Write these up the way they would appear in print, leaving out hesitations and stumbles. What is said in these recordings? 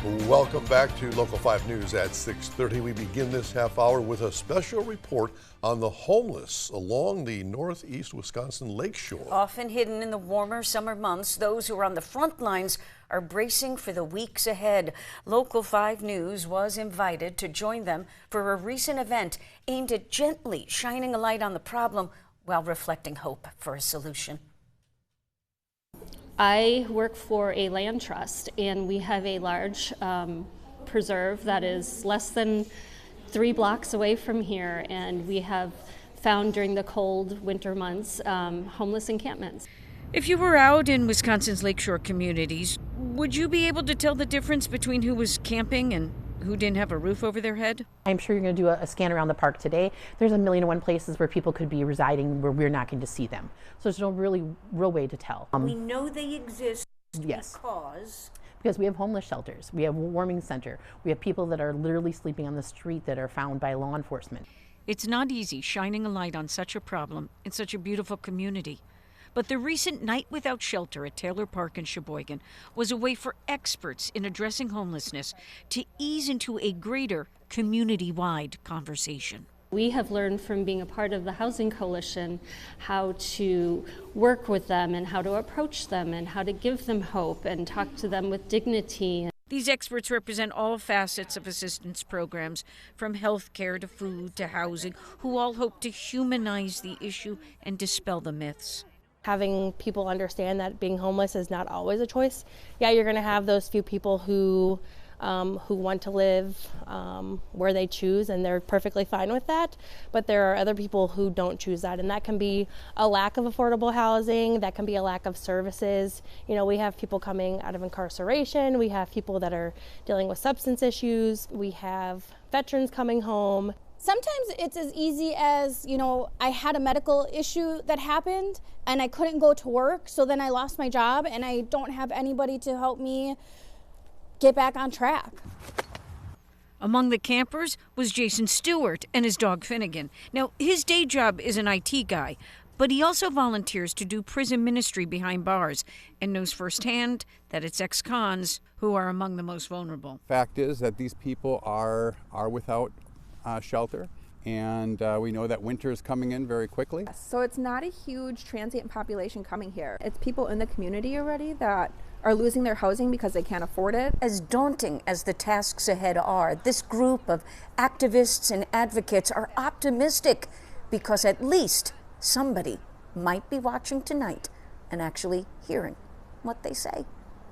Welcome back to Local 5 News at 6:30. We begin this half hour with a special report on the homeless along the northeast Wisconsin lakeshore. Often hidden in the warmer summer months, those who are on the front lines are bracing for the weeks ahead. Local 5 News was invited to join them for a recent event aimed at gently shining a light on the problem while reflecting hope for a solution. I work for a land trust, and we have a large preserve that is less than 3 blocks away from here, and we have found during the cold winter months homeless encampments. If you were out in Wisconsin's lakeshore communities, would you be able to tell the difference between who was camping and who didn't have a roof over their head? I'm sure you're going to do a scan around the park today. There's a million and one places where people could be residing where we're not going to see them. So there's no real way to tell. We know they exist yes. because we have homeless shelters. We have a warming center. We have people that are literally sleeping on the street that are found by law enforcement. It's not easy shining a light on such a problem in such a beautiful community. But the recent Night Without Shelter at Taylor Park in Sheboygan was a way for experts in addressing homelessness to ease into a greater community-wide conversation. We have learned from being a part of the Housing Coalition how to work with them and how to approach them and how to give them hope and talk to them with dignity. These experts represent all facets of assistance programs, from health care to food to housing, who all hope to humanize the issue and dispel the myths. Having people understand that being homeless is not always a choice. Yeah, you're going to have those few people who want to live where they choose, and they're perfectly fine with that. But there are other people who don't choose that, and that can be a lack of affordable housing. That can be a lack of services. You know, we have people coming out of incarceration. We have people that are dealing with substance issues. We have veterans coming home. Sometimes it's as easy as, I had a medical issue that happened and I couldn't go to work, so then I lost my job and I don't have anybody to help me get back on track. Among the campers was Jason Stewart and his dog Finnegan. Now, his day job is an IT guy, but he also volunteers to do prison ministry behind bars and knows firsthand that it's ex-cons who are among the most vulnerable. Fact is that these people are without shelter, and we know that winter is coming in very quickly. So it's not a huge transient population coming here. It's people in the community already that are losing their housing because they can't afford it. As daunting as the tasks ahead are, this group of activists and advocates are optimistic because at least somebody might be watching tonight and actually hearing what they say.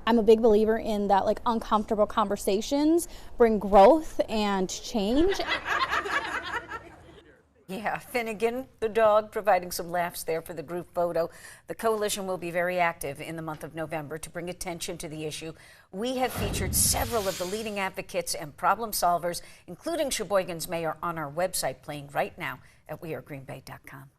I'm a big believer in that, uncomfortable conversations bring growth and change. Yeah, Finnegan, the dog, providing some laughs there for the group photo. The coalition will be very active in the month of November to bring attention to the issue. We have featured several of the leading advocates and problem solvers, including Sheboygan's mayor, on our website, playing right now at wearegreenbay.com.